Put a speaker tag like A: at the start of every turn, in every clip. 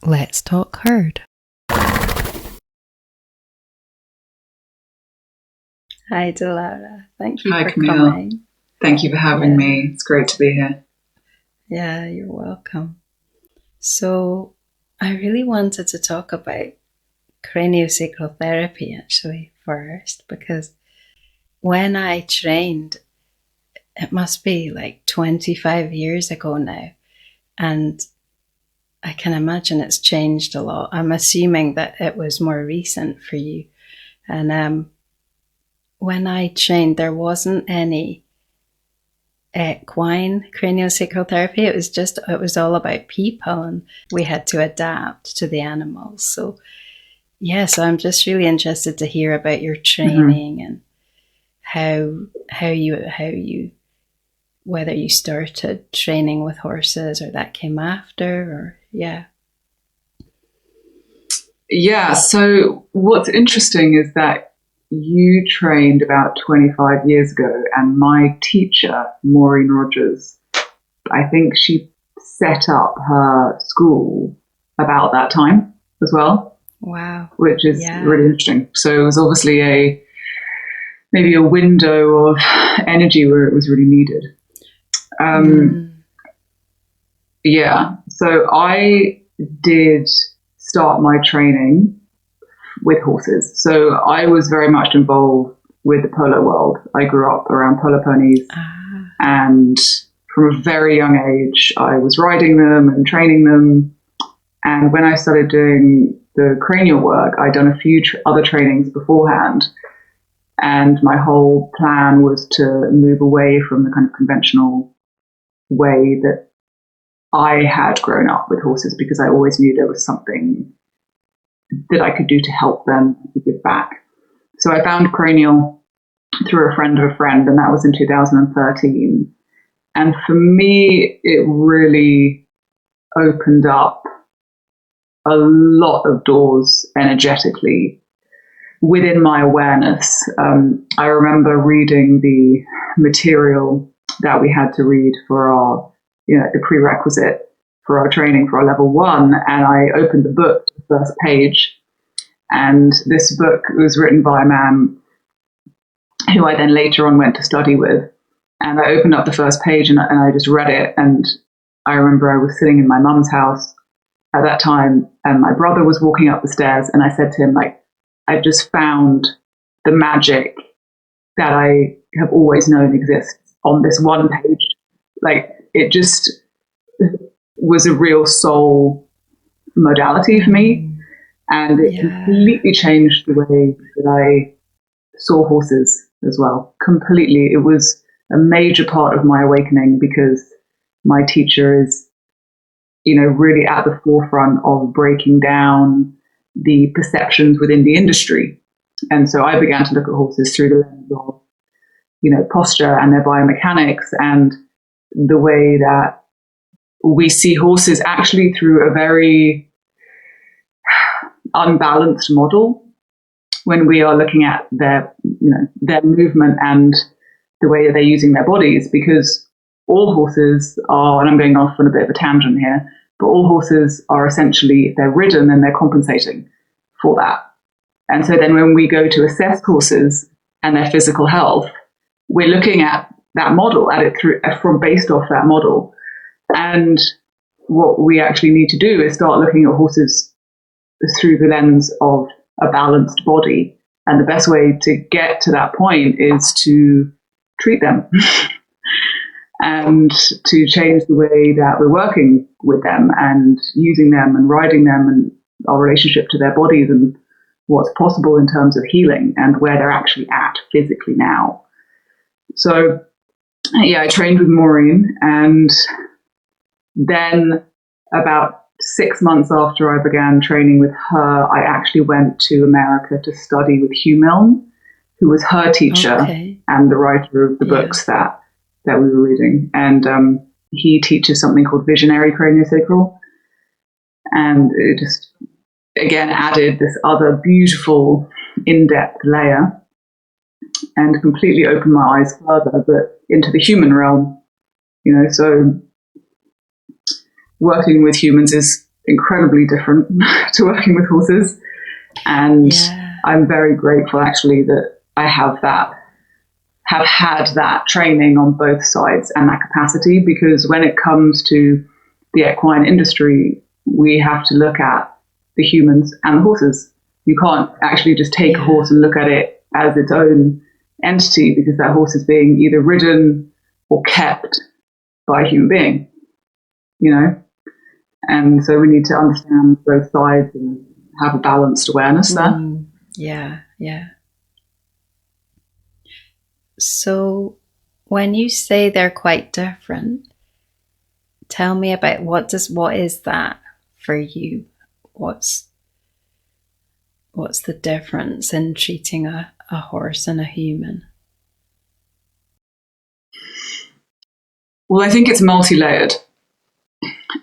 A: Let's talk herd. Hi, Dilara. Thank you for
B: Camille.
A: coming.
B: Thank you for having me. It's great to be here.
A: Yeah, you're welcome. So, I really wanted to talk about craniosacral therapy actually first, because when I trained, it must be like 25 years ago now, and I can imagine it's changed a lot. I'm assuming that it was more recent for you. And when I trained, there wasn't any equine craniosacral therapy. It was all about people, and we had to adapt to the animals. So so I'm just really interested to hear about your training and how you whether you started training with horses or that came after, or
B: Yeah, so what's interesting is that you trained about 25 years ago, and my teacher, Maureen Rogers, I think she set up her school about that time as well.
A: Wow.
B: Which is really interesting. So it was obviously maybe a window of energy where it was really needed. Yeah, so I did start my training with horses. So I was very much involved with the polo world. I grew up around polo ponies, and from a very young age, I was riding them and training them. And when I started doing the cranial work, I'd done a few other trainings beforehand. And my whole plan was to move away from the kind of conventional way that I had grown up with horses, because I always knew there was something that I could do to help them, to give back. So I found cranial through a friend of a friend, and that was in 2013. And for me, it really opened up a lot of doors energetically within my awareness. I remember reading the material that we had to read for our, the prerequisite for our training for our level 1, and I opened the book, the first page, and this book was written by a man who I then later on went to study with. And I opened up the first page and I just read it, and I remember I was sitting in my mum's house at that time, and my brother was walking up the stairs, and I said to him, like, I've just found the magic that I have always known exists on this one page. Like, it just was a real soul modality for me. And it completely changed the way that I saw horses as well. Completely. It was a major part of my awakening, because my teacher is, really at the forefront of breaking down the perceptions within the industry. And so I began to look at horses through the lens of, posture and their biomechanics, and the way that we see horses actually through a very unbalanced model when we are looking at their movement and the way that they're using their bodies. Because all horses are, and I'm going off on a bit of a tangent here, but all horses are essentially, if they're ridden, then they're compensating for that. And so then when we go to assess horses and their physical health, we're looking at that model, at it based off that model. And what we actually need to do is start looking at horses through the lens of a balanced body. And the best way to get to that point is to treat them and to change the way that we're working with them and using them and riding them, and our relationship to their bodies, and what's possible in terms of healing and where they're actually at physically now. So, I trained with Maureen, and then about 6 months after I began training with her, I actually went to America to study with Hugh Milne, who was her teacher and the writer of the books that we were reading. And he teaches something called visionary craniosacral. And it just, again, added this other beautiful, in-depth layer, and completely opened my eyes further, but into the human realm. So working with humans is incredibly different to working with horses. And I'm very grateful actually that I have had that training on both sides and that capacity, because when it comes to the equine industry, we have to look at the humans and the horses. You can't actually just take a horse and look at it as its own entity, because that horse is being either ridden or kept by a human being, you know? And so we need to understand both sides and have a balanced awareness there.
A: Yeah. So when you say they're quite different, tell me about what is that for you? What's the difference in treating a horse and a human?
B: Well, I think it's multi-layered.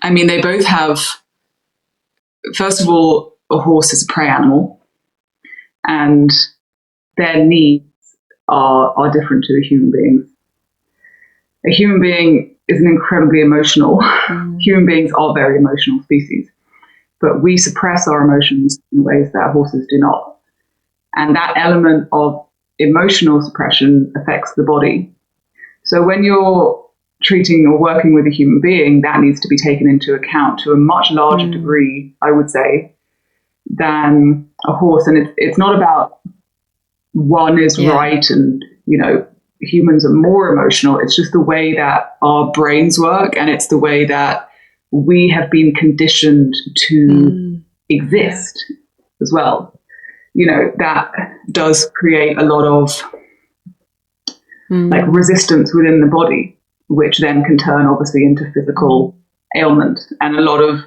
B: I mean, they both have, first of all, a horse is a prey animal, and their needs are different to a human being. A human being is an incredibly emotional. Human beings are very emotional species, but we suppress our emotions in ways that horses do not. And that element of emotional suppression affects the body. So when you're treating or working with a human being, that needs to be taken into account to a much larger degree, I would say, than a horse. And it's not about one is right and, you know, humans are more emotional. It's just the way that our brains work, and it's the way that we have been conditioned to exist as well. You know, that does create a lot of like resistance within the body, which then can turn obviously into physical ailment. And a lot of,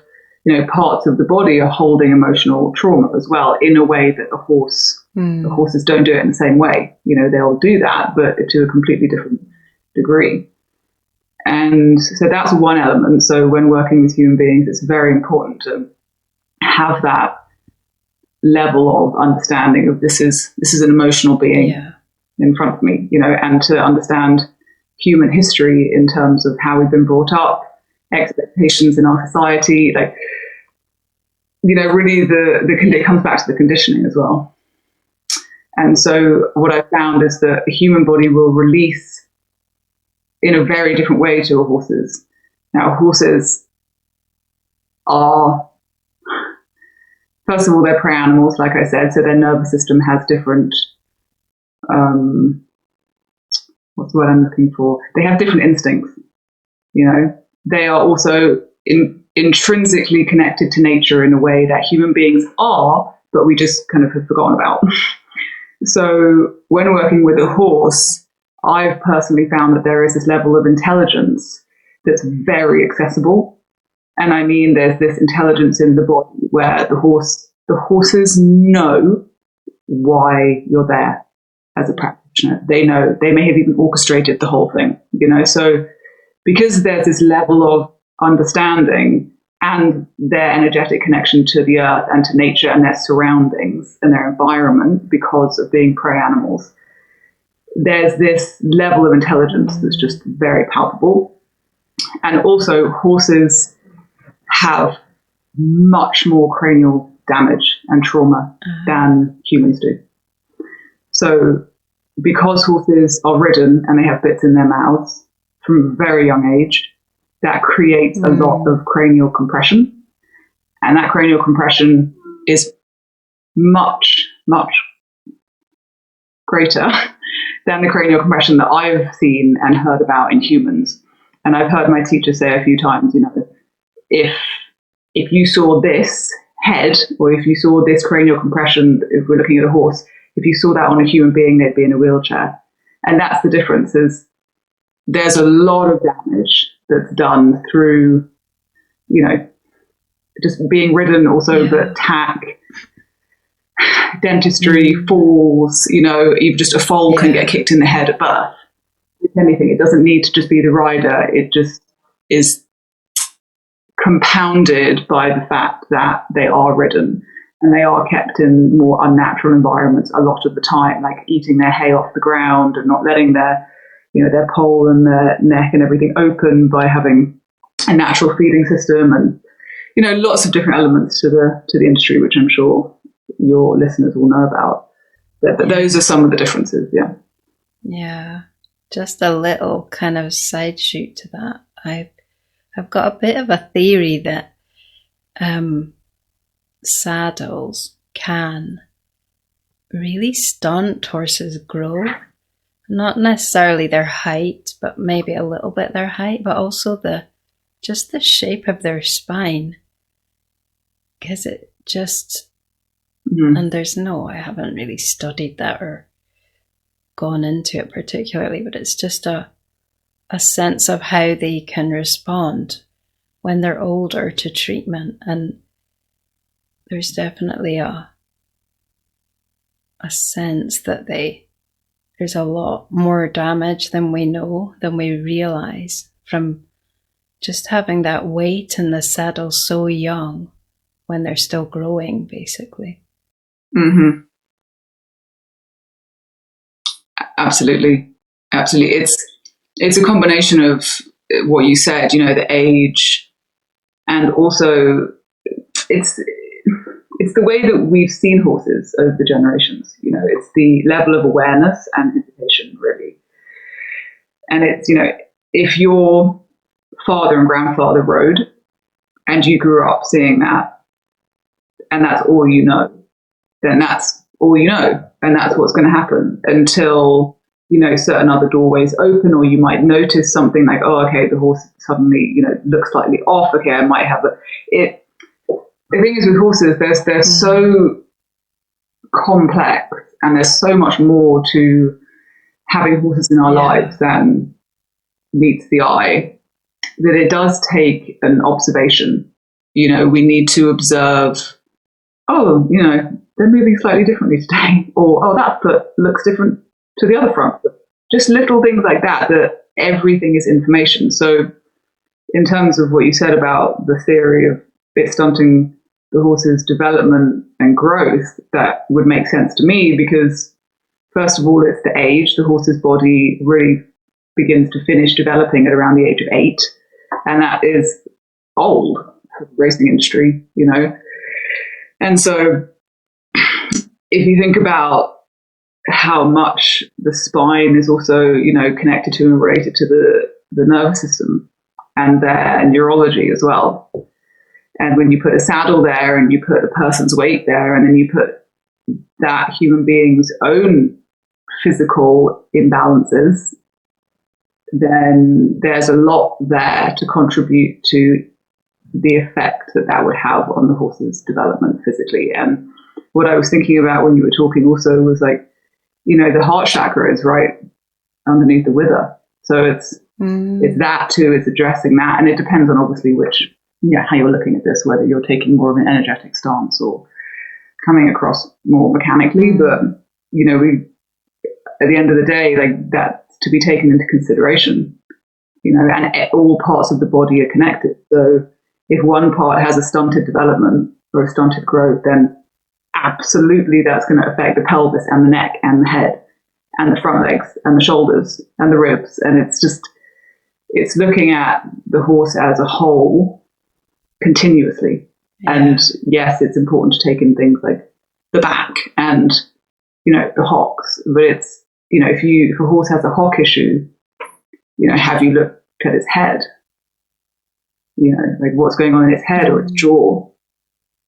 B: you know, parts of the body are holding emotional trauma as well, in a way that the horses don't do it in the same way. You know, they'll do that, but to a completely different degree. And so that's one element. So when working with human beings, it's very important to have that level of understanding of this is an emotional being in front of me, you know, and to understand human history in terms of how we've been brought up, expectations in our society, like, you know, really it comes back to the conditioning as well. And so what I've found is that the human body will release in a very different way to a horse's. Now, horses are, first of all, they're prey animals, like I said, so their nervous system has different, what's the word I'm looking for? They have different instincts, you know. They are also intrinsically connected to nature in a way that human beings are, but we just kind of have forgotten about. So when working with a horse, I've personally found that there is this level of intelligence that's very accessible. And I mean, there's this intelligence in the body where the horses know why you're there as a practitioner. They know, they may have even orchestrated the whole thing, you know. So because there's this level of understanding and their energetic connection to the earth and to nature and their surroundings and their environment because of being prey animals, there's this level of intelligence that's just very palpable. And also horses have much more cranial damage and trauma than humans do. So because horses are ridden and they have bits in their mouths from a very young age, that creates a lot of cranial compression. And that cranial compression is much, much greater than the cranial compression that I've seen and heard about in humans. And I've heard my teacher say a few times, you know, if you saw this head, or if you saw this cranial compression, if we're looking at a horse, if you saw that on a human being, they'd be in a wheelchair. And that's the difference, is there's a lot of damage that's done through, you know, just being ridden, also the tack, dentistry, falls, you know, even just a foal can get kicked in the head at birth. If anything, it doesn't need to just be the rider. It just is compounded by the fact that they are ridden and they are kept in more unnatural environments a lot of the time, like eating their hay off the ground and not letting their, you know, their pole and their neck and everything open by having a natural feeding system. And, lots of different elements to the industry, which I'm sure your listeners will know about. But those are some of the differences. Yeah.
A: Yeah. Just a little kind of side shoot to that. I've got a bit of a theory that saddles can really stunt horses' growth. Not necessarily their height, but maybe a little bit their height, but also just the shape of their spine. Because it just, and I haven't really studied that or gone into it particularly, but it's just a sense of how they can respond when they're older to treatment. And there's definitely a sense that there's a lot more damage than we know, than we realize, from just having that weight in the saddle so young when they're still growing, basically.
B: Mm-hmm. Absolutely. It's a combination of what you said, the age, and also it's the way that we've seen horses over the generations. It's the level of awareness and education, really. And it's, if your father and grandfather rode and you grew up seeing that, and that's all you know, then that's all you know. And that's what's going to happen until, certain other doorways open, or you might notice something like, oh, okay, the horse suddenly, looks slightly off. Okay, I might have it. The thing is with horses, they're so complex, and there's so much more to having horses in our lives than meets the eye, that it does take an observation. We need to observe, oh, they're moving slightly differently today, or, oh, that foot looks different to the other front. Just little things like that everything is information. So in terms of what you said about the theory of it stunting the horse's development and growth, that would make sense to me, because first of all, it's the age. The horse's body really begins to finish developing at around the age of 8. And that is old for the racing industry, And so if you think about how much the spine is also, connected to and related to the nervous system and their neurology as well. And when you put a saddle there and you put a person's weight there, and then you put that human being's own physical imbalances, then there's a lot there to contribute to the effect that would have on the horse's development physically. And what I was thinking about when you were talking also was like, the heart chakra is right underneath the wither. So it's that too, it's addressing that. And it depends on obviously how you're looking at this, whether you're taking more of an energetic stance or coming across more mechanically. But, at the end of the day, like, that's to be taken into consideration, and all parts of the body are connected. So if one part has a stunted development or a stunted growth, then absolutely that's going to affect the pelvis and the neck and the head and the front legs and the shoulders and the ribs. And it's looking at the horse as a whole continuously. Yeah. And yes, it's important to take in things like the back and, the hocks, but it's, if a horse has a hock issue, have you looked at its head? Like what's going on in its head or its jaw?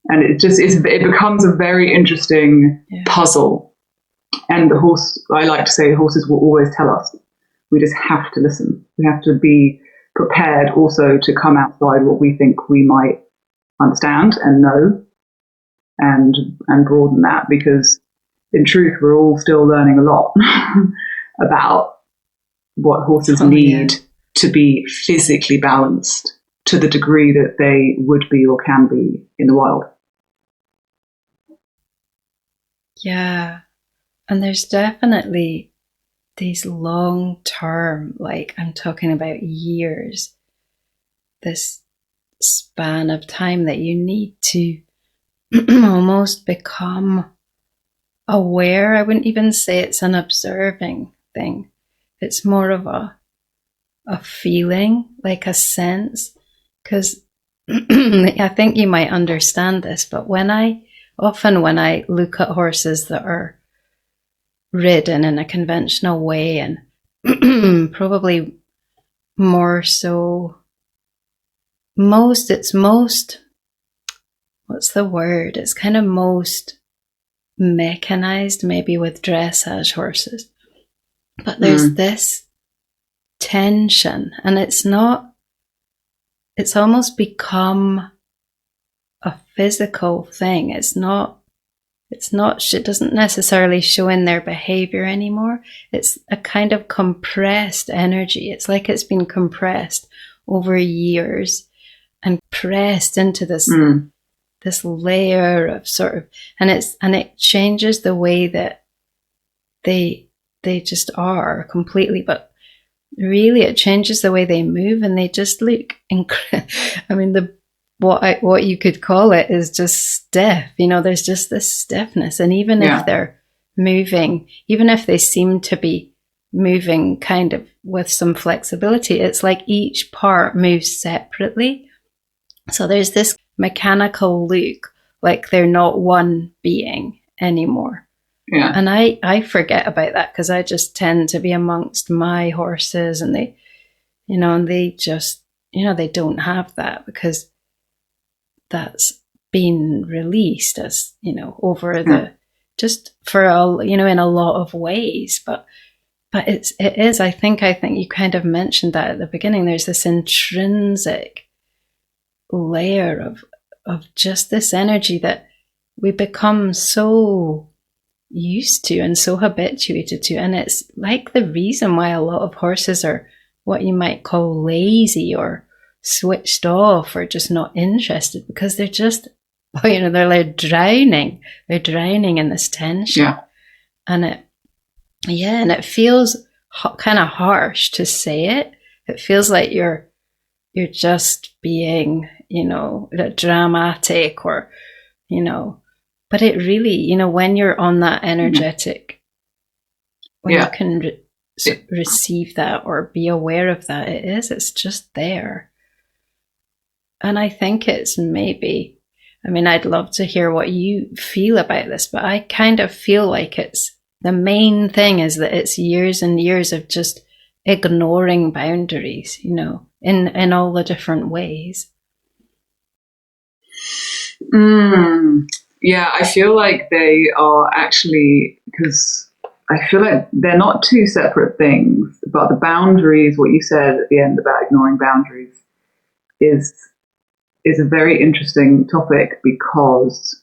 B: And it becomes a very interesting puzzle. And I like to say, horses will always tell us. We just have to listen. We have to be prepared also to come outside what we think we might understand and know, and broaden that, because in truth, we're all still learning a lot about what horses need to be physically balanced to the degree that they would be or can be in the wild.
A: Yeah. And there's definitely these long-term, like I'm talking about years, this span of time that you need to almost become aware. I wouldn't even say it's an observing thing. It's more of a feeling, like a sense, because I think you might understand this, but when I look at horses that are ridden in a conventional way, and probably more so, it's most, what's the word? It's kind of most mechanized, maybe with dressage horses. But there's this tension, and it's almost become a physical thing. It doesn't necessarily show in their behavior anymore. It's a kind of compressed energy. It's like it's been compressed over years and pressed into this layer of sort of, and it changes the way that they just are completely. But really, it changes the way they move, and they just look incredible. I mean, what you could call it is just stiff. There's just this stiffness, and even if they're moving, even if they seem to be moving kind of with some flexibility, it's like each part moves separately. So there's this mechanical look, like they're not one being anymore.
B: Yeah.
A: And I forget about that because I just tend to be amongst my horses, and they, and they just, they don't have that because that's been released as, over the, just for all, in a lot of ways. But it is, I think you kind of mentioned that at the beginning, there's this intrinsic layer of just this energy that we become so used to and so habituated to. And it's like the reason why a lot of horses are what you might call lazy or switched off or just not interested, because they're just, they're like drowning in this tension. And it feels kind of harsh to say it. It feels like you're just being, dramatic, or, but it really, when you're on that energetic, when you can receive that or be aware of that, it's just there. And I think it's maybe, I'd love to hear what you feel about this, but I kind of feel like it's the main thing is that it's years and years of just ignoring boundaries, in all the different ways.
B: Yeah, I feel like they are actually, because I feel like they're not two separate things, but the boundaries, what you said at the end about ignoring boundaries, is a very interesting topic, because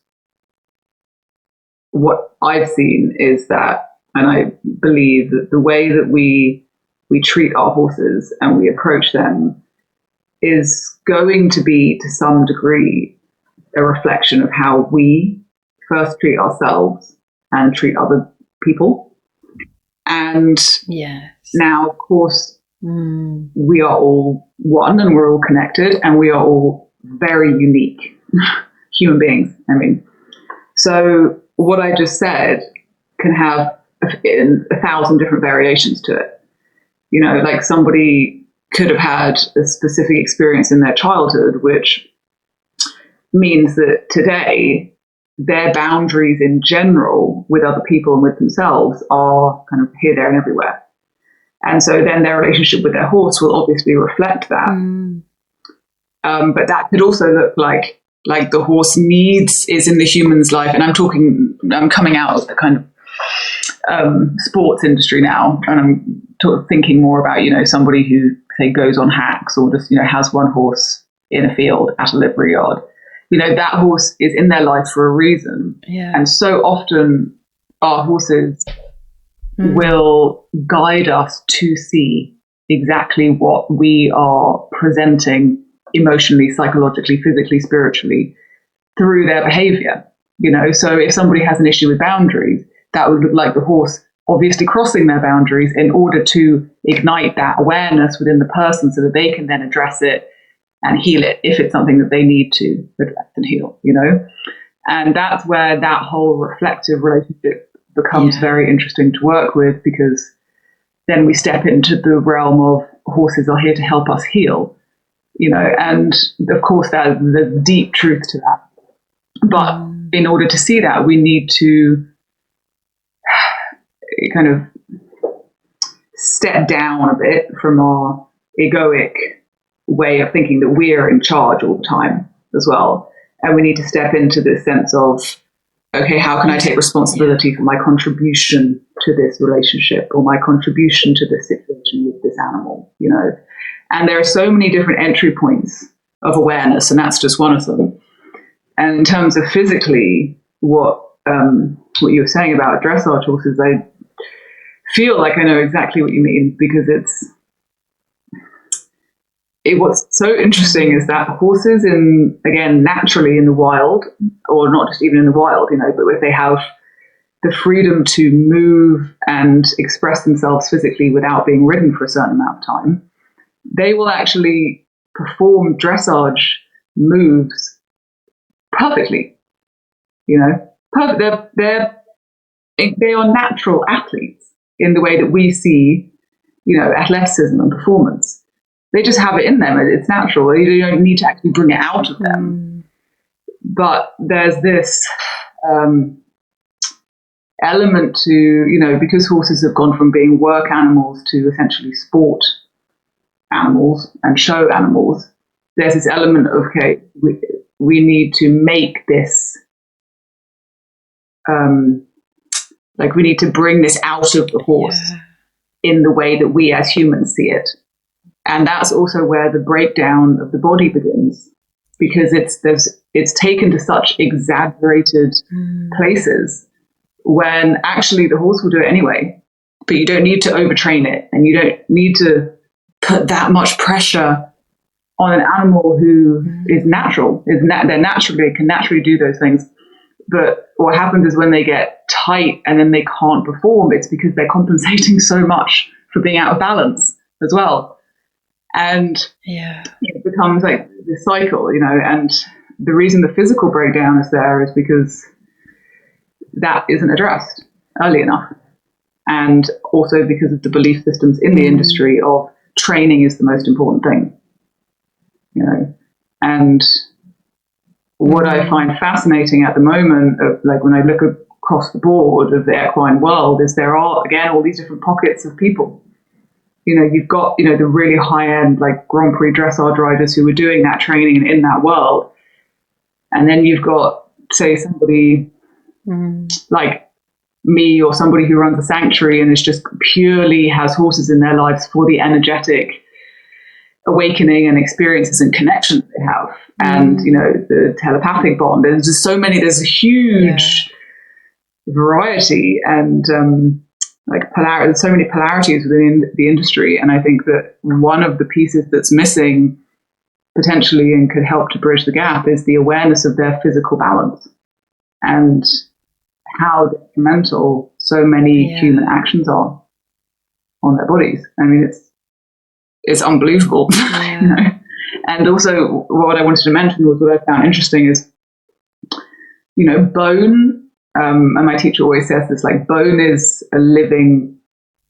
B: what I've seen is that, and I believe that the way that we treat our horses and we approach them is going to be, to some degree, a reflection of how we first treat ourselves and treat other people. And now, of course, we are all one and we're all connected and we are all very unique human beings. So what I just said can have 1,000 different variations to it. Like somebody could have had a specific experience in their childhood, which means that today their boundaries in general with other people and with themselves are kind of here, there, and everywhere. And so then their relationship with their horse will obviously reflect that. But that could also look like the horse needs is in the human's life. And I'm coming out of the kind of sports industry now, and I'm thinking more about, somebody who, say, goes on hacks or just, has one horse in a field at a livery yard. That horse is in their life for a reason.
A: Yeah.
B: And so often our horses will guide us to see exactly what we are presenting emotionally, psychologically, physically, spiritually through their behavior. So if somebody has an issue with boundaries, that would look like the horse obviously crossing their boundaries in order to ignite that awareness within the person so that they can then address it and heal it if it's something that they need to address and heal, And that's where that whole reflective relationship becomes very interesting to work with, because then we step into the realm of horses are here to help us heal. and of course there's deep truth to that. But in order to see that, we need to kind of step down a bit from our egoic way of thinking that we're in charge all the time as well. And we need to step into this sense of, okay, how can I take responsibility for my contribution to this relationship or my contribution to this situation with this animal, And there are so many different entry points of awareness, and that's just one of them. And in terms of physically, what you were saying about dressage horses, I feel like I know exactly what you mean, because what's so interesting is that horses naturally in the wild, or not just even in the wild, but if they have the freedom to move and express themselves physically without being ridden for a certain amount of time, they will actually perform dressage moves perfectly, perfect. They are natural athletes in the way that we see, athleticism and performance. They just have it in them. It's natural. You don't need to actually bring it out of them. But there's this element to, because horses have gone from being work animals to essentially sport animals and show animals, there's this element of, okay, we need to make this, we need to bring this out of the horse in the way that we as humans see it. And that's also where the breakdown of the body begins, because it's taken to such exaggerated places when actually the horse will do it anyway, but you don't need to overtrain it, and you don't need to put that much pressure on an animal who is natural. They can naturally do those things. But what happens is when they get tight and then they can't perform, it's because they're compensating so much for being out of balance as well. And it becomes like this cycle, and the reason the physical breakdown is there is because that isn't addressed early enough. And also because of the belief systems in the industry of training is the most important thing, And what I find fascinating at the moment, of when I look across the board of the equine world, is there are, again, all these different pockets of people. You've got, the really high-end, Grand Prix dressage riders who are doing that training in that world. And then you've got, say, somebody like me, or somebody who runs a sanctuary and is just purely has horses in their lives for the energetic awakening and experiences and connections they have. And, the telepathic bond. There's just there's a huge variety and, polarity. There's so many polarities within the industry, and I think that one of the pieces that's missing potentially and could help to bridge the gap is the awareness of their physical balance and how detrimental so many human actions are on their bodies. I mean, it's unbelievable. And also, what I wanted to mention was what I found interesting is, bone. And my teacher always says this, bone is a living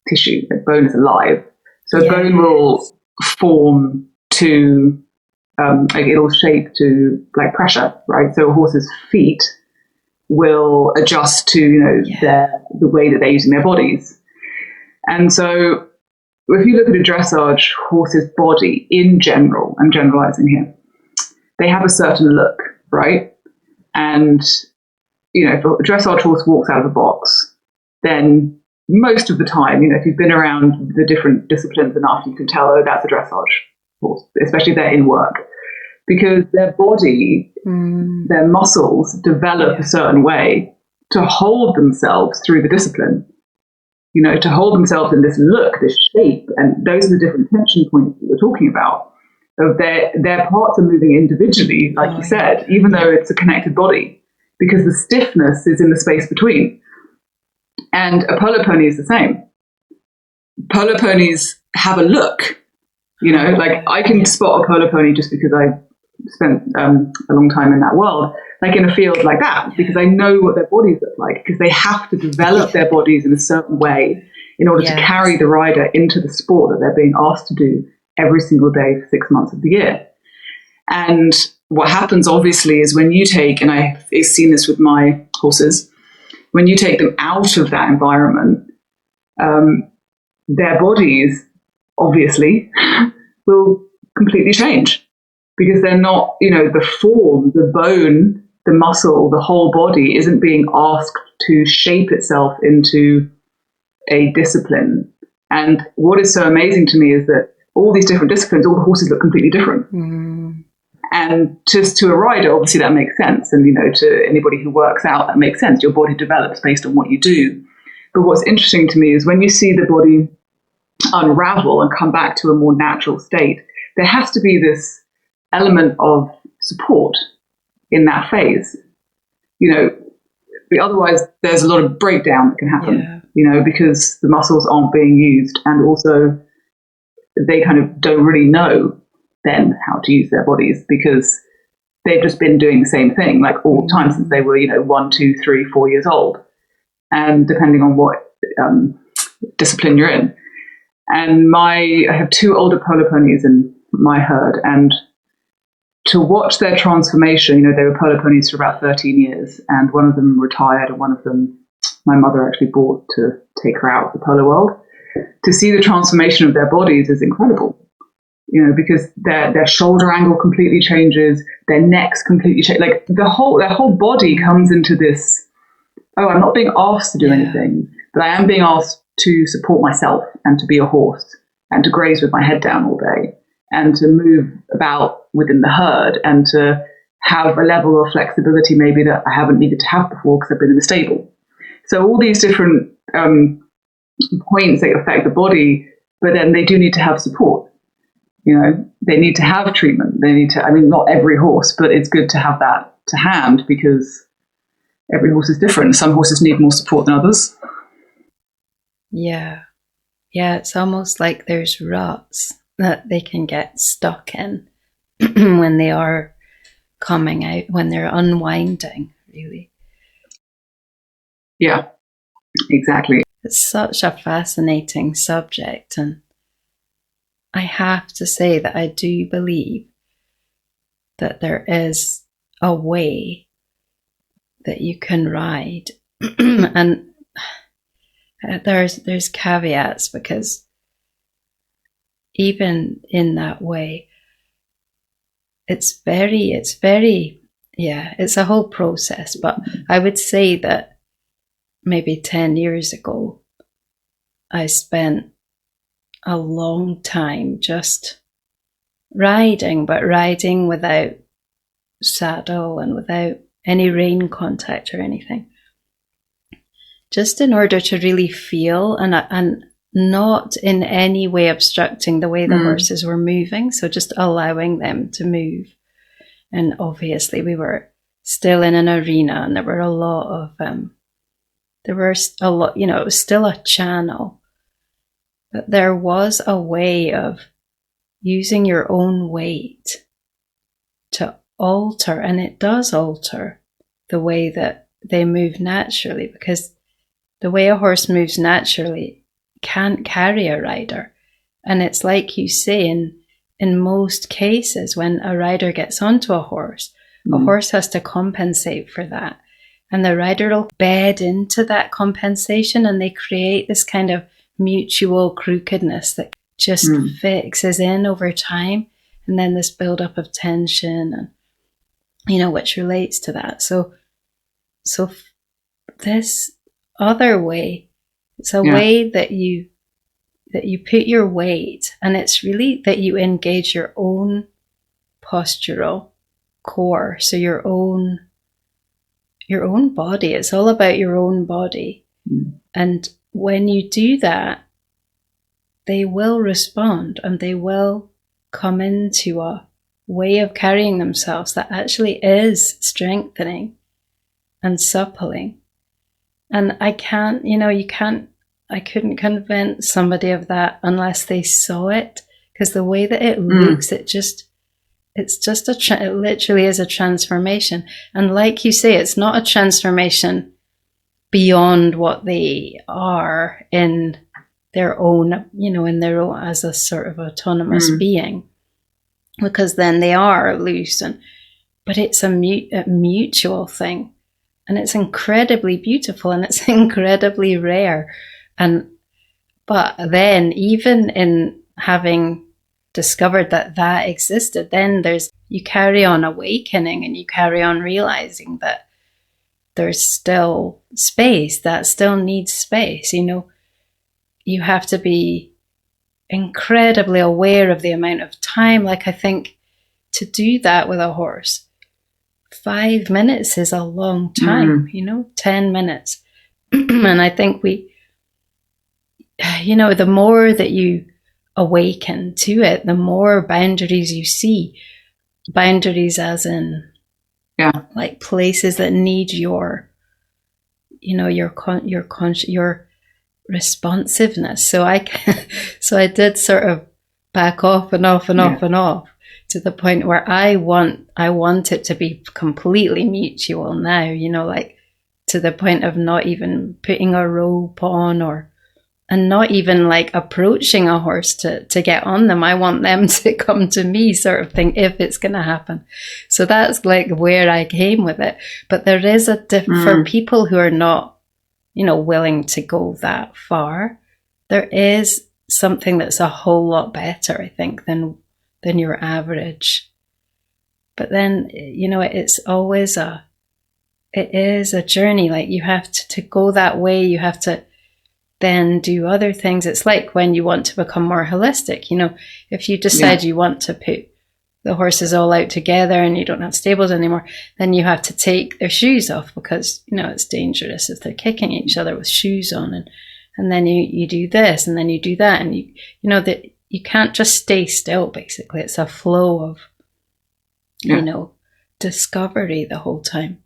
B: tissue, bone is alive. So bone will form to, it'll shape to pressure, right? So a horse's feet will adjust to, the way that they're using their bodies. And so if you look at a dressage horse's body in general, I'm generalizing here, they have a certain look, right? And if a dressage horse walks out of a box, then most of the time, if you've been around the different disciplines enough, you can tell, oh, that's a dressage horse, especially if they're in work, because their body, their muscles develop a certain way to hold themselves through the discipline, to hold themselves in this look, this shape. And those are the different tension points that we're talking about. Of their parts are moving individually, like you said, even though it's a connected body, because the stiffness is in the space between. And a polo pony is the same. Polo ponies have a look, I can spot a polo pony just because I spent a long time in that world, in a field like that, because I know what their bodies look like, because they have to develop their bodies in a certain way in order to carry the rider into the sport that they're being asked to do every single day for 6 months of the year. And what happens obviously is when you take, and I've seen this with my horses, when you take them out of that environment, their bodies obviously will completely change, because they're not, the form, the bone, the muscle, the whole body isn't being asked to shape itself into a discipline. And what is so amazing to me is that all these different disciplines, all the horses look completely different. And just to a rider, obviously that makes sense. And, to anybody who works out, that makes sense. Your body develops based on what you do. But what's interesting to me is when you see the body unravel and come back to a more natural state, there has to be this element of support in that phase. Otherwise there's a lot of breakdown that can happen, because the muscles aren't being used, and also they kind of don't really know then how to use their bodies, because they've just been doing the same thing like all the time since they were 1, 2, 3, 4 years old, and depending on what discipline you're in. And I have 2 older polo ponies in my herd, and to watch their transformation, they were polo ponies for about 13 years, and one of them retired, and one of them my mother actually bought to take her out of the polo world. To see the transformation of their bodies is incredible, because their shoulder angle completely changes, their necks completely change, like their whole body comes into this, I'm not being asked to do anything, but I am being asked to support myself and to be a horse and to graze with my head down all day and to move about within the herd and to have a level of flexibility maybe that I haven't needed to have before because I've been in the stable. So all these different points that affect the body, but then they do need to have support. They need to have treatment. They need to, not every horse, but it's good to have that to hand, because every horse is different. Some horses need more support than others.
A: Yeah, it's almost like there's ruts that they can get stuck in when they are coming out, when they're unwinding, really.
B: Yeah, exactly.
A: It's such a fascinating subject, and I have to say that I do believe that there is a way that you can ride, and there's caveats, because even in that way, it's a whole process. But I would say that maybe 10 years ago, I spent a long time just riding, but riding without saddle and without any rein contact or anything, just in order to really feel and not in any way obstructing the way the horses were moving. So just allowing them to move. And obviously we were still in an arena, and there were a lot of, it was still a channel, but there was a way of using your own weight to alter, and it does alter the way that they move naturally, because the way a horse moves naturally can't carry a rider. And it's like you say, in most cases, when a rider gets onto a horse has to compensate for that. And the rider will bed into that compensation, and they create this kind of mutual crookedness that just fixes in over time. And then this buildup of tension, and, which relates to that. So this other way, it's a way that you put your weight, and it's really that you engage your own postural core. So your own body. It's all about your own body. And when you do that, they will respond, and they will come into a way of carrying themselves that actually is strengthening and suppling. And I couldn't convince somebody of that unless they saw it, because the way that it looks, it literally is a transformation. And like you say, it's not a transformation beyond what they are in their own, as a sort of autonomous being. because then they are loose. But it's a mutual thing, and it's incredibly beautiful, and it's incredibly rare. But then, even in having discovered that existed, then you carry on awakening, and you carry on realizing that there's still space, that still needs space. You have to be incredibly aware of the amount of time. Like, I think to do that with a horse, 5 minutes is a long time, 10 minutes. And I think the more that you awaken to it, the more boundaries you see. Boundaries as in, like, places that need your responsiveness. So I did sort of back off and off and off and off, to the point where I want it to be completely mutual now, like, to the point of not even putting a rope on, and not even like approaching a horse to get on them. I want them to come to me, sort of thing, if it's going to happen. So that's like where I came with it. But there is for people who are not, willing to go that far, there is something that's a whole lot better, I think, than your average. But then, it's always it is a journey. Like, you have to go that way. You have to then do other things. It's like when you want to become more holistic, if you decide you want to put the horses all out together and you don't have stables anymore, then you have to take their shoes off, because, it's dangerous if they're kicking each other with shoes on. And then you do this, and then you do that. And that you can't just stay still, basically. It's a flow of, discovery the whole time.